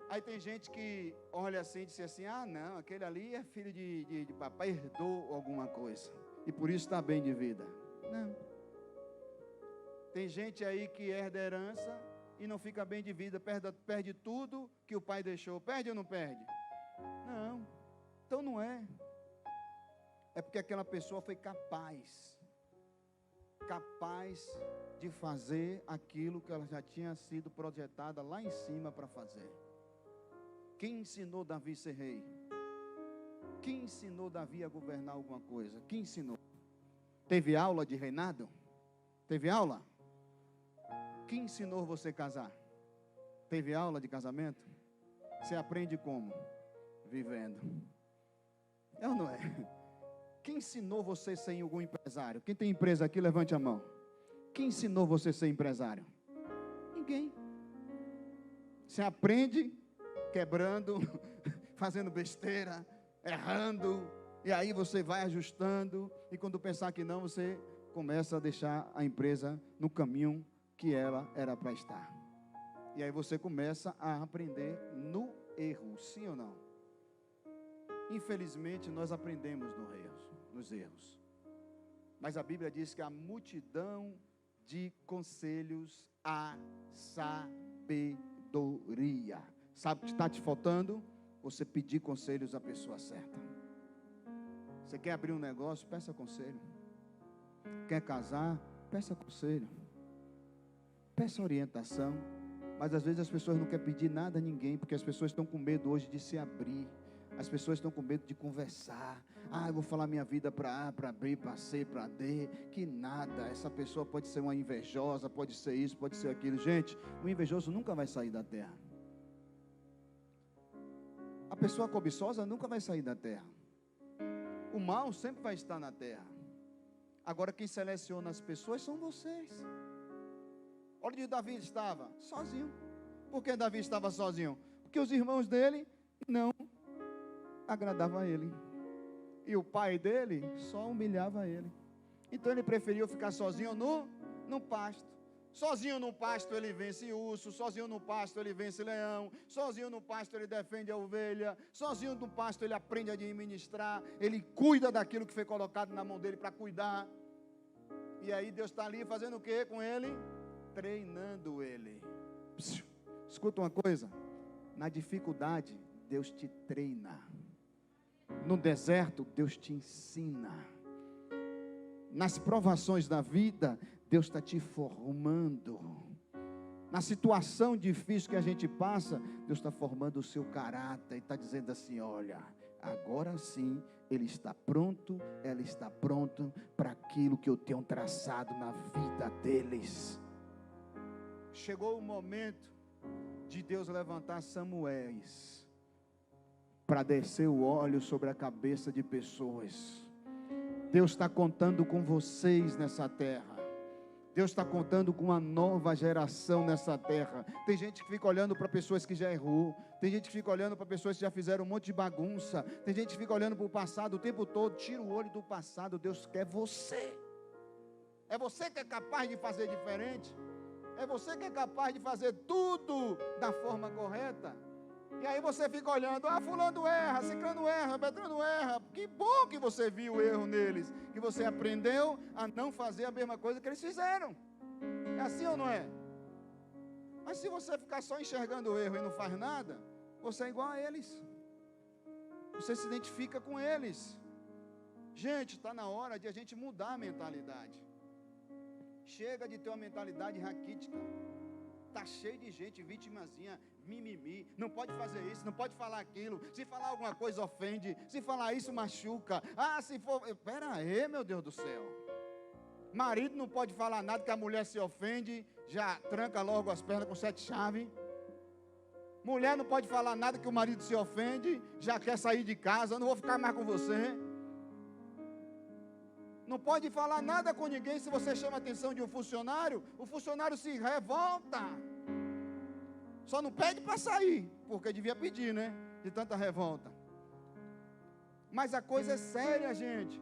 Aí tem gente que olha assim e diz assim: ah não, aquele ali é filho de papai, herdou alguma coisa, e por isso está bem de vida. Não. Tem gente aí que herda herança e não fica bem de vida, perde tudo que o pai deixou. Perde ou não perde? Não. Então não é. É porque aquela pessoa foi capaz de fazer aquilo que ela já tinha sido projetada lá em cima para fazer. Quem ensinou Davi a ser rei? Quem ensinou Davi a governar alguma coisa? Quem ensinou? Teve aula de reinado? Teve aula? Quem ensinou você a casar? Teve aula de casamento? Você aprende como? Vivendo. É ou não é? Quem ensinou você a ser algum empresário? Quem tem empresa aqui, levante a mão. Quem ensinou você a ser empresário? Ninguém. Você aprende quebrando, fazendo besteira, errando, e aí você vai ajustando, e quando pensar que não, você começa a deixar a empresa no caminho que ela era para estar. E aí você começa a aprender no erro, sim ou não? Infelizmente nós aprendemos nos erros. Mas a Bíblia diz que a multidão de conselhos há sabedoria. Sabe o que está te faltando? Você pedir conselhos à pessoa certa. Você quer abrir um negócio? Peça conselho. Quer casar? Peça conselho. Peça orientação. Mas às vezes as pessoas não querem pedir nada a ninguém, porque as pessoas estão com medo hoje de se abrir. As pessoas estão com medo de conversar. Ah, eu vou falar minha vida para A, para B, para C, para D. Que nada, essa pessoa pode ser uma invejosa, pode ser isso, pode ser aquilo. Gente, o invejoso nunca vai sair da terra. A pessoa cobiçosa nunca vai sair da terra. O mal sempre vai estar na terra. Agora quem seleciona as pessoas são vocês. Olha onde Davi estava, sozinho. Por que Davi estava sozinho? Porque os irmãos dele não agradavam a ele. E o pai dele só humilhava ele. Então ele preferiu ficar sozinho no pasto. Sozinho no pasto ele vence urso, sozinho no pasto ele vence leão, sozinho no pasto ele defende a ovelha, sozinho no pasto ele aprende a administrar, ele cuida daquilo que foi colocado na mão dele para cuidar. E aí Deus está ali fazendo o que com ele? Treinando ele. Escuta uma coisa, na dificuldade Deus te treina, no deserto Deus te ensina, nas provações da vida Deus está te formando, na situação difícil que a gente passa, Deus está formando o seu caráter, e está dizendo assim: olha, agora sim, ele está pronto, ela está pronta para aquilo que eu tenho traçado na vida deles. Chegou o momento de Deus levantar Samuéis, para descer o óleo sobre a cabeça de pessoas. Deus está contando com vocês nessa terra. Deus está contando com uma nova geração nessa terra. Tem gente que fica olhando para pessoas que já errou. Tem gente que fica olhando para pessoas que já fizeram um monte de bagunça. Tem gente que fica olhando para o passado o tempo todo. Tira o olho do passado. Deus quer você. É você que é capaz de fazer diferente. É você que é capaz de fazer tudo da forma correta. E aí você fica olhando: ah, fulano erra, ciclano erra, Beltrano erra. Que bom que você viu o erro neles, que você aprendeu a não fazer a mesma coisa que eles fizeram. É assim ou não é? Mas se você ficar só enxergando o erro e não faz nada, você é igual a eles. Você se identifica com eles. Gente, está na hora de a gente mudar a mentalidade. Chega de ter uma mentalidade raquítica. Está cheio de gente vitimazinha, mimimi, não pode fazer isso, não pode falar aquilo, se falar alguma coisa ofende, se falar isso machuca, se for, pera aí, meu Deus do céu, marido não pode falar nada que a mulher se ofende, já tranca logo as pernas com 7 chaves. Mulher não pode falar nada que o marido se ofende, já quer sair de casa, não vou ficar mais com você. Não pode falar nada com ninguém. Se você chama a atenção de um funcionário, o funcionário se revolta. Só não pede para sair, porque devia pedir, né? De tanta revolta. Mas a coisa é séria, gente.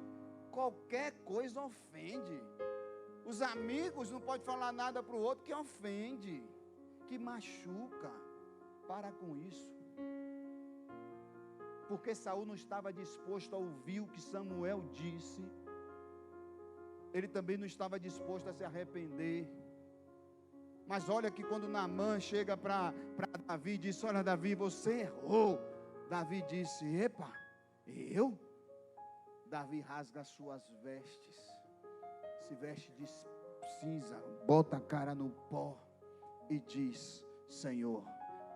Qualquer coisa ofende. Os amigos não podem falar nada para o outro que ofende, que machuca. Para com isso. Porque Saul não estava disposto a ouvir o que Samuel disse. Ele também não estava disposto a se arrepender. Mas olha que quando Naamã chega para Davi e diz: olha, Davi, você errou. Davi disse: epa, eu? Davi rasga as suas vestes, se veste de cinza, bota a cara no pó e diz: Senhor,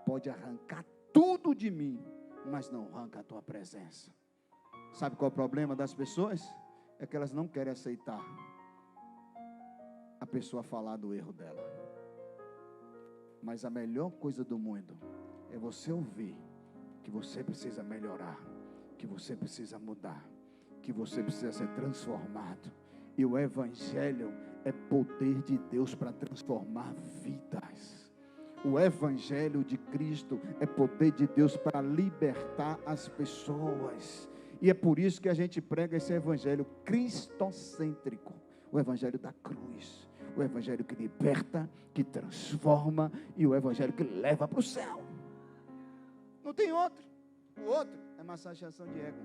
pode arrancar tudo de mim, mas não arranca a tua presença. Sabe qual é o problema das pessoas? É que elas não querem aceitar a pessoa falar do erro dela. Mas a melhor coisa do mundo é você ouvir que você precisa melhorar, que você precisa mudar, que você precisa ser transformado. E o Evangelho é poder de Deus para transformar vidas. O Evangelho de Cristo é poder de Deus para libertar as pessoas. E é por isso que a gente prega esse Evangelho cristocêntrico, o Evangelho da cruz, o Evangelho que liberta, que transforma, e o Evangelho que leva para o céu. Não tem outro. O outro é massageação de ego.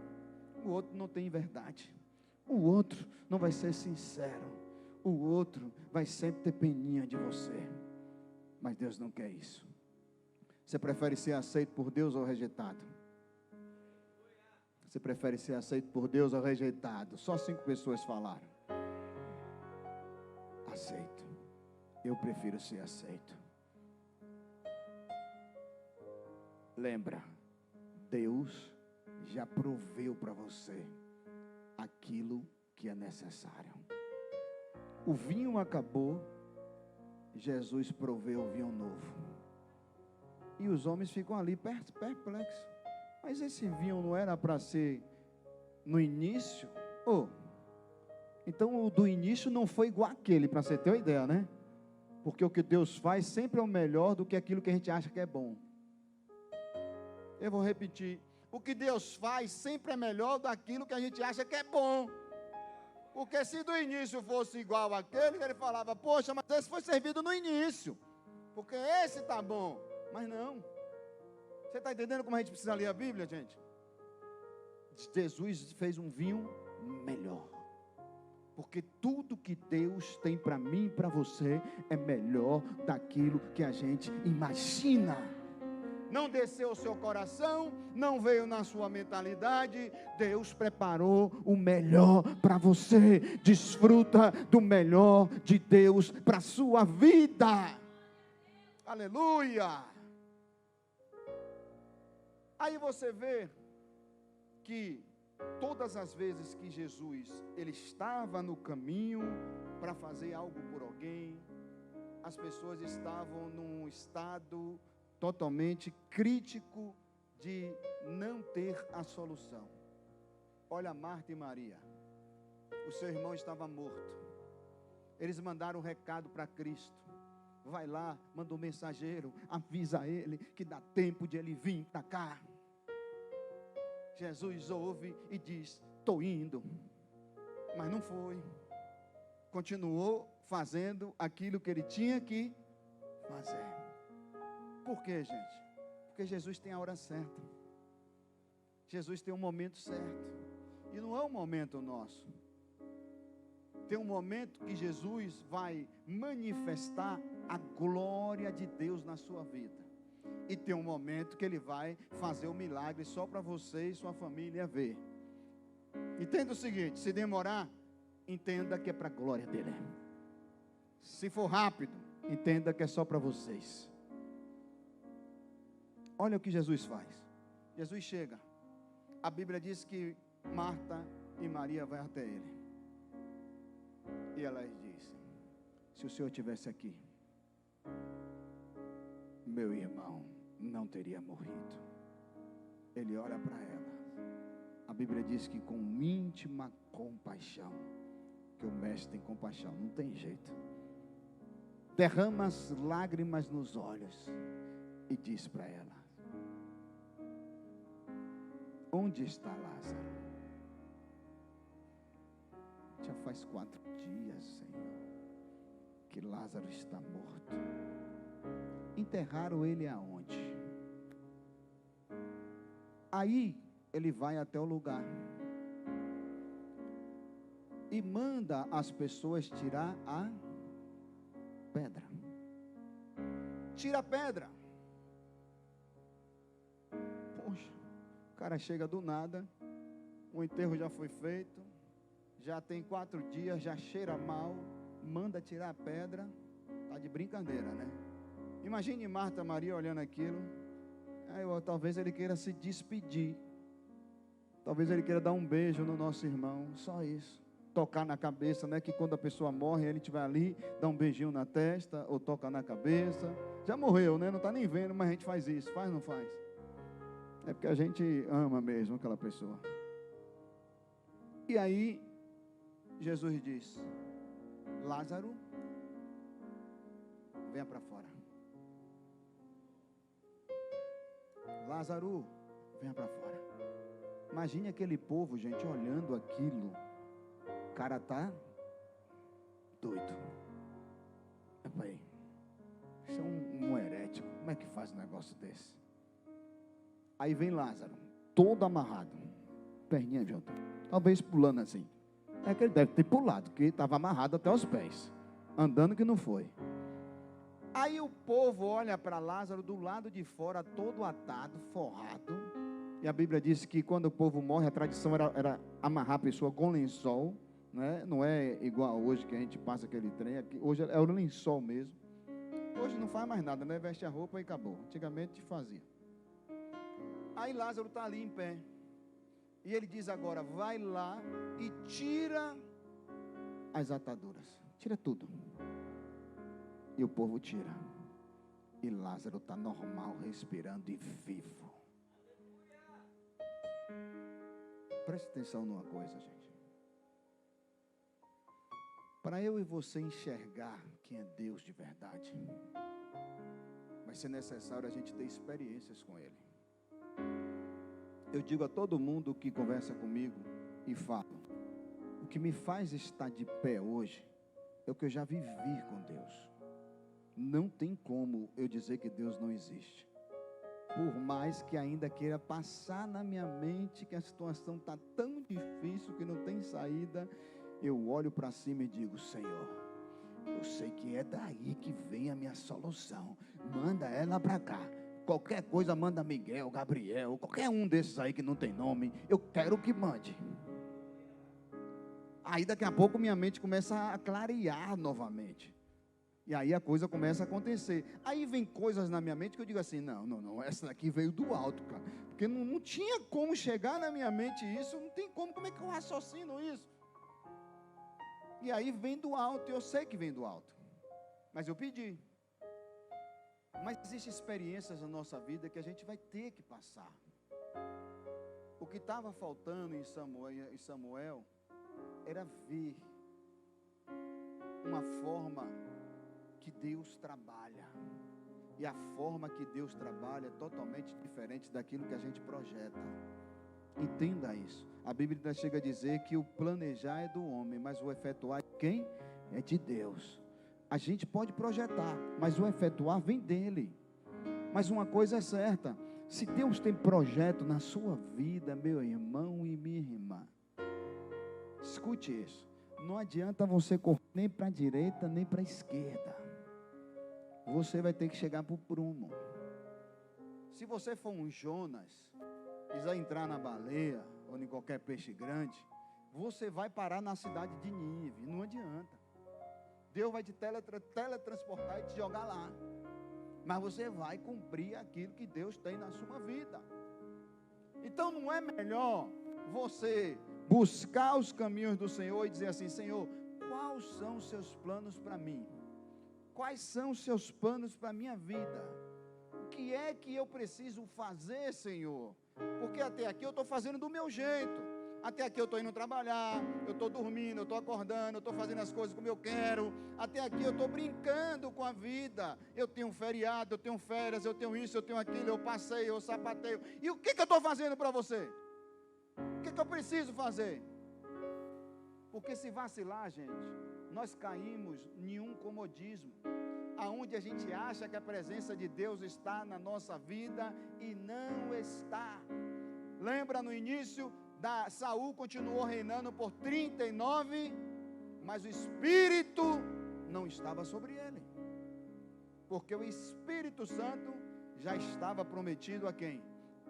O outro não tem verdade. O outro não vai ser sincero. O outro vai sempre ter peninha de você. Mas Deus não quer isso. Você prefere ser aceito por Deus ou rejeitado? Você prefere ser aceito por Deus ou rejeitado? Só 5 pessoas falaram. Aceito. Eu prefiro ser aceito. Lembra, Deus já proveu para você aquilo que é necessário. O vinho acabou, Jesus proveu o vinho novo. E os homens ficam ali perplexos. Mas esse vinho não era para ser no início? Então o do início não foi igual àquele, para você ter uma ideia, né? Porque o que Deus faz sempre é o melhor do que aquilo que a gente acha que é bom. Eu vou repetir. O que Deus faz sempre é melhor daquilo que a gente acha que é bom. Porque se do início fosse igual àquele, ele falava: poxa, mas esse foi servido no início, porque esse está bom. Mas não. Você está entendendo como a gente precisa ler a Bíblia, gente? Jesus fez um vinho melhor. Porque tudo que Deus tem para mim e para você é melhor daquilo que a gente imagina. Não desceu o seu coração, não veio na sua mentalidade. Deus preparou o melhor para você. Desfruta do melhor de Deus para a sua vida. Aleluia! Aí você vê que todas as vezes que Jesus ele estava no caminho para fazer algo por alguém, as pessoas estavam num estado totalmente crítico de não ter a solução. Olha Marta e Maria. O seu irmão estava morto. Eles mandaram um recado para Cristo. Vai lá, manda um mensageiro, avisa ele que dá tempo de ele vir para cá. Jesus ouve e diz: estou indo. Mas não foi. Continuou fazendo aquilo que ele tinha que fazer. Por quê, gente? Porque Jesus tem a hora certa. Jesus tem um momento certo. E não é um momento nosso. Tem um momento que Jesus vai manifestar a glória de Deus na sua vida. E tem um momento que ele vai fazer o milagre só para você e sua família ver. Entenda o seguinte: se demorar, entenda que é para a glória dele. Se for rápido, entenda que é só para vocês. Olha o que Jesus faz. Jesus chega. A Bíblia diz que Marta e Maria vão até ele. E elas dizem: se o Senhor estivesse aqui, meu irmão não teria morrido. Ele olha para ela. A Bíblia diz que com íntima compaixão, que o mestre tem compaixão, não tem jeito. Derrama as lágrimas nos olhos e diz para ela: onde está Lázaro? Já faz 4 dias, Senhor, que Lázaro está morto. Enterraram ele aonde? Aí ele vai até o lugar e manda as pessoas tirar a pedra. Tira a pedra. Poxa, o cara chega do nada, o enterro já foi feito, já tem 4 dias, já cheira mal, manda tirar a pedra. Tá de brincadeira, né? Imagine Marta e Maria olhando aquilo. Talvez ele queira se despedir, talvez ele queira dar um beijo no nosso irmão, só isso. Tocar na cabeça, né? Que quando a pessoa morre, ele estiver ali, dá um beijinho na testa, ou toca na cabeça. Já morreu, né? Não está nem vendo, mas a gente faz isso. Faz ou não faz? É porque a gente ama mesmo aquela pessoa. E aí, Jesus diz: Lázaro, venha para fora. Lázaro, venha para fora. Imagine aquele povo, gente, olhando aquilo. O cara tá doido. Pai, isso é um herético. Como é que faz um negócio desse? Aí vem Lázaro, todo amarrado, perninha junto, talvez pulando assim. É que ele deve ter pulado, porque estava amarrado até os pés, andando que não foi. Aí o povo olha para Lázaro do lado de fora, todo atado, forrado. E a Bíblia diz que quando o povo morre, a tradição era amarrar a pessoa com lençol, né? Não é igual hoje que a gente passa aquele trem. Aqui, hoje é o lençol mesmo. Hoje não faz mais nada, né? Veste a roupa e acabou. Antigamente fazia. Aí Lázaro está ali em pé. E ele diz agora: vai lá e tira as ataduras. Tira tudo. E o povo tira. E Lázaro está normal, respirando e vivo. Preste atenção numa coisa, gente. Para eu e você enxergar quem é Deus de verdade, vai ser necessário a gente ter experiências com Ele. Eu digo a todo mundo que conversa comigo e falo: o que me faz estar de pé hoje é o que eu já vivi com Deus. Não tem como eu dizer que Deus não existe. Por mais que ainda queira passar na minha mente que a situação está tão difícil que não tem saída, eu olho para cima e digo: Senhor, eu sei que é daí que vem a minha solução. Manda ela para cá. Qualquer coisa manda Miguel, Gabriel, qualquer um desses aí que não tem nome, eu quero que mande. Aí daqui a pouco minha mente começa a clarear novamente. E aí a coisa começa a acontecer. Aí vem coisas na minha mente que eu digo assim: não, essa daqui veio do alto, cara. Porque não tinha como chegar na minha mente isso, não tem como é que eu raciocino isso? E aí vem do alto, eu sei que vem do alto. Mas eu pedi. Mas existem experiências na nossa vida que a gente vai ter que passar. O que estava faltando em Samuel era ver uma forma que Deus trabalha. E a forma que Deus trabalha é totalmente diferente daquilo que a gente projeta. Entenda isso. A Bíblia ainda chega a dizer que o planejar é do homem, mas o efetuar é de quem? É de Deus. A gente pode projetar, mas o efetuar vem dele. Mas uma coisa é certa: se Deus tem projeto na sua vida, meu irmão e minha irmã, escute isso. Não adianta você correr nem para a direita, nem para a esquerda. Você vai ter que chegar para o prumo. Se você for um Jonas, quiser entrar na baleia, ou em qualquer peixe grande, você vai parar na cidade de Nínive. Não adianta. Deus vai te teletransportar e te jogar lá. Mas você vai cumprir aquilo que Deus tem na sua vida. Então não é melhor você buscar os caminhos do Senhor e dizer assim: Senhor, quais são os seus planos para mim? Quais são os seus planos para a minha vida? O que é que eu preciso fazer, Senhor? Porque até aqui eu estou fazendo do meu jeito. Até aqui eu estou indo trabalhar, eu estou dormindo, eu estou acordando, eu estou fazendo as coisas como eu quero. Até aqui eu estou brincando com a vida. Eu tenho um feriado, eu tenho férias, eu tenho isso, eu tenho aquilo, eu passeio, eu sapateio. E o que eu estou fazendo para você? O que eu preciso fazer? Porque se vacilar, gente, nós caímos em um comodismo, aonde a gente acha que a presença de Deus está na nossa vida e não está. Lembra no início? Saul continuou reinando por 39, mas o Espírito não estava sobre ele, porque o Espírito Santo já estava prometido a quem?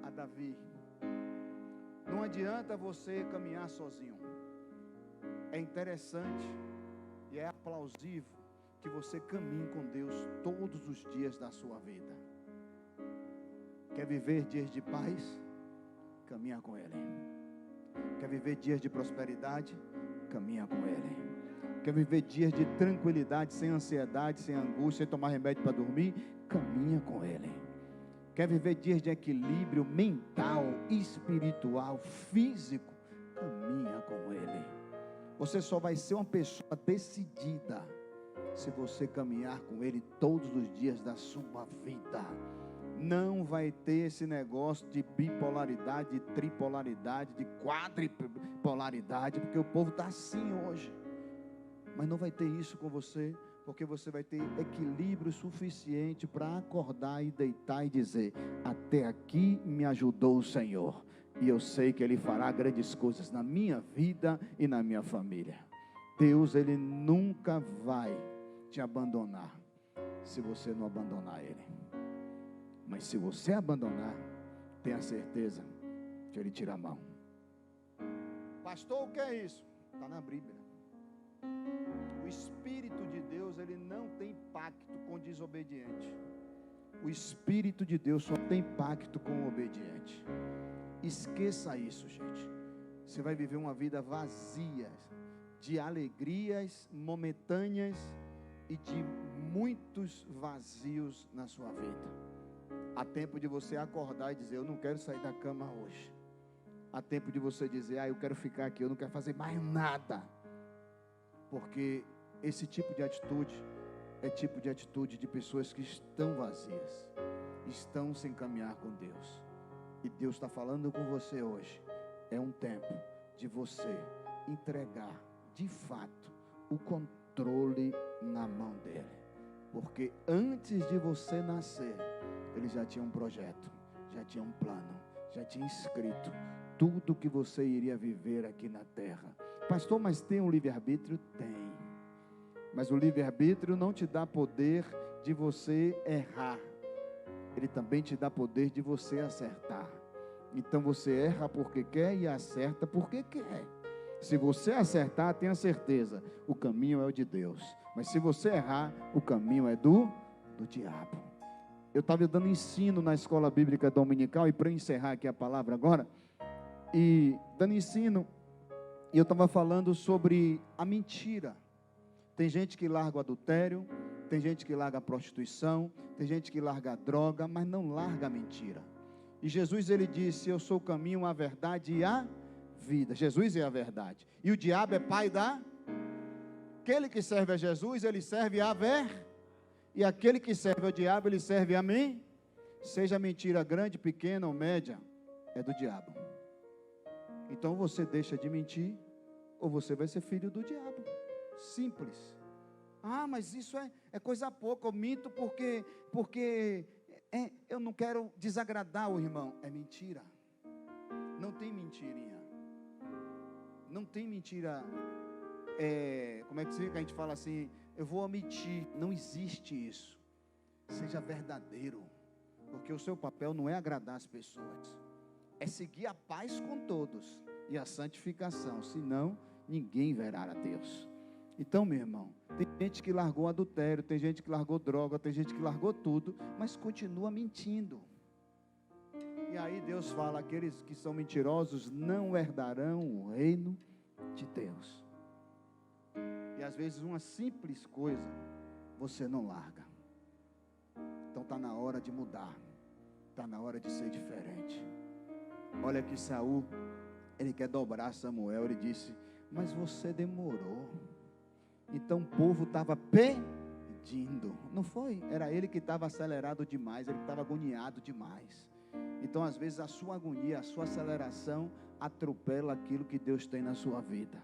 A Davi. Não adianta você caminhar sozinho. É interessante e é aplausível que você caminhe com Deus todos os dias da sua vida. Quer viver dias de paz? Caminha com Ele. Quer viver dias de prosperidade? Caminha com Ele. Quer viver dias de tranquilidade, sem ansiedade, sem angústia, sem tomar remédio para dormir? Caminha com Ele. Quer viver dias de equilíbrio mental, espiritual, físico? Caminha com Ele. Você só vai ser uma pessoa decidida se você caminhar com Ele todos os dias da sua vida. Não vai ter esse negócio de bipolaridade, de tripolaridade, de quadripolaridade, porque o povo está assim hoje. Mas não vai ter isso com você, porque você vai ter equilíbrio suficiente para acordar e deitar e dizer: até aqui me ajudou o Senhor, e eu sei que Ele fará grandes coisas na minha vida e na minha família. Deus, Ele nunca vai te abandonar, se você não abandonar Ele. Mas se você abandonar, tenha certeza que Ele tira a mão. Pastor, o que é isso? Está na Bíblia. O Espírito de Deus, ele não tem pacto com o desobediente. O Espírito de Deus só tem pacto com o obediente. Esqueça isso, gente. Você vai viver uma vida vazia de alegrias momentâneas e de muitos vazios na sua vida. Há tempo de você acordar e dizer: eu não quero sair da cama hoje. Há tempo de você dizer: eu quero ficar aqui, eu não quero fazer mais nada. Porque esse tipo de atitude é tipo de atitude de pessoas que estão vazias, estão sem caminhar com Deus. E Deus está falando com você hoje. É um tempo de você entregar de fato o controle na mão dele. Porque antes de você nascer, Ele já tinha um projeto, já tinha um plano, já tinha escrito tudo que você iria viver aqui na terra. Pastor, mas tem um livre-arbítrio? Tem. Mas o livre-arbítrio não te dá poder de você errar. Ele também te dá poder de você acertar. Então você erra porque quer e acerta porque quer. Se você acertar, tenha certeza, o caminho é o de Deus. Mas se você errar, o caminho é do diabo. Eu estava dando ensino na escola bíblica dominical, e para encerrar aqui a palavra agora, e dando ensino, e eu estava falando sobre a mentira. Tem gente que larga o adultério, tem gente que larga a prostituição, tem gente que larga a droga, mas não larga a mentira. E Jesus, ele disse: eu sou o caminho, a verdade e a vida. Jesus é a verdade. E o diabo é pai da... Aquele que serve a Jesus, ele serve a e aquele que serve ao diabo, ele serve a mim. Seja mentira grande, pequena ou média, é do diabo. Então você deixa de mentir, ou você vai ser filho do diabo. Simples. Mas isso é coisa pouca. Eu minto porque eu não quero desagradar o irmão. É mentira. Não tem mentirinha. Não tem mentira. Como é que a gente fala assim? Eu vou omitir. Não existe isso. Seja verdadeiro. Porque o seu papel não é agradar as pessoas. É seguir a paz com todos e a santificação. Senão, ninguém verá a Deus. Então, meu irmão, tem gente que largou adultério, tem gente que largou droga, tem gente que largou tudo, mas continua mentindo. E aí Deus fala: aqueles que são mentirosos não herdarão o reino de Deus. E às vezes uma simples coisa, você não larga. Então está na hora de mudar, está na hora de ser diferente. Olha que Saul, ele quer dobrar Samuel, ele disse, mas você demorou. Então o povo estava pedindo, não foi? Era ele que estava acelerado demais, ele estava agoniado demais. Então às vezes a sua agonia, a sua aceleração atropela aquilo que Deus tem na sua vida.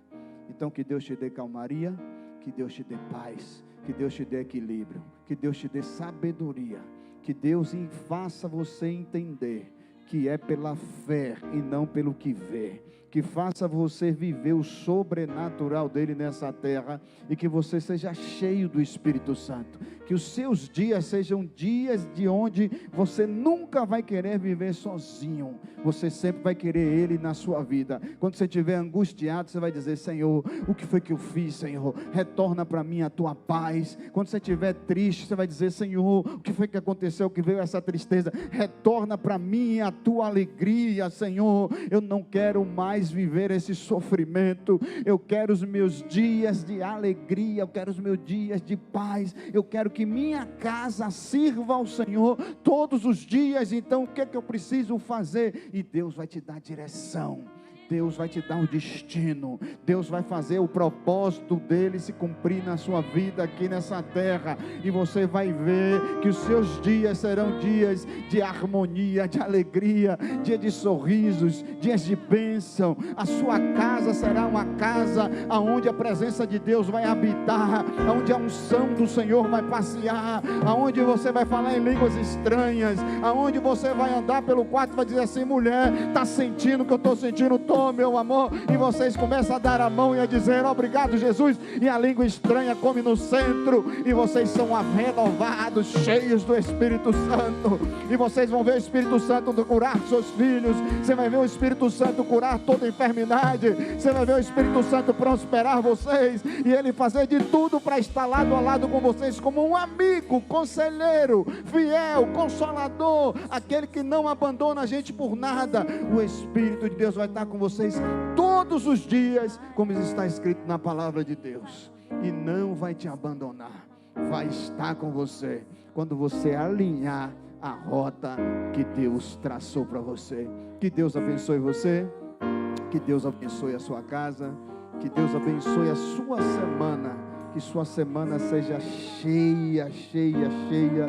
Então que Deus te dê calmaria, que Deus te dê paz, que Deus te dê equilíbrio, que Deus te dê sabedoria, que Deus faça você entender que é pela fé e não pelo que vê, que faça você viver o sobrenatural dele nessa terra, e que você seja cheio do Espírito Santo, que os seus dias sejam dias de onde você nunca vai querer viver sozinho, você sempre vai querer ele na sua vida. Quando você estiver angustiado, você vai dizer, Senhor, o que foi que eu fiz, Senhor? Retorna para mim a tua paz. Quando você estiver triste, você vai dizer, Senhor, o que foi que aconteceu, que veio essa tristeza? Retorna para mim a tua alegria, Senhor. Eu não quero mais viver esse sofrimento, eu quero os meus dias de alegria, eu quero os meus dias de paz, eu quero que minha casa sirva ao Senhor todos os dias. Então o que é que eu preciso fazer? E Deus vai te dar direção, Deus vai te dar o destino, Deus vai fazer o propósito dele se cumprir na sua vida aqui nessa terra, e você vai ver que os seus dias serão dias de harmonia, de alegria, dia de sorrisos, dias de bênção. A sua casa será uma casa onde a presença de Deus vai habitar, onde a unção do Senhor vai passear, aonde você vai falar em línguas estranhas, aonde você vai andar pelo quarto e vai dizer assim, mulher, está sentindo o que eu estou sentindo? Meu amor, e vocês começam a dar a mão e a dizer, obrigado Jesus, e a língua estranha come no centro, e vocês são renovados, cheios do Espírito Santo, e vocês vão ver o Espírito Santo curar seus filhos, você vai ver o Espírito Santo curar toda enfermidade, você vai ver o Espírito Santo prosperar vocês, e ele fazer de tudo para estar lado a lado com vocês, como um amigo, conselheiro, fiel, consolador, aquele que não abandona a gente por nada. O Espírito de Deus vai estar com vocês todos os dias, como está escrito na palavra de Deus, e não vai te abandonar, vai estar com você, quando você alinhar a rota que Deus traçou para você. Que Deus abençoe você, que Deus abençoe a sua casa, que Deus abençoe a sua semana, que sua semana seja cheia, cheia, cheia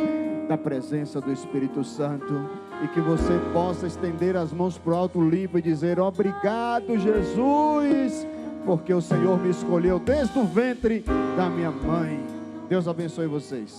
da presença do Espírito Santo, e que você possa estender as mãos para o alto limpo e dizer, obrigado Jesus, porque o Senhor me escolheu desde o ventre da minha mãe. Deus abençoe vocês.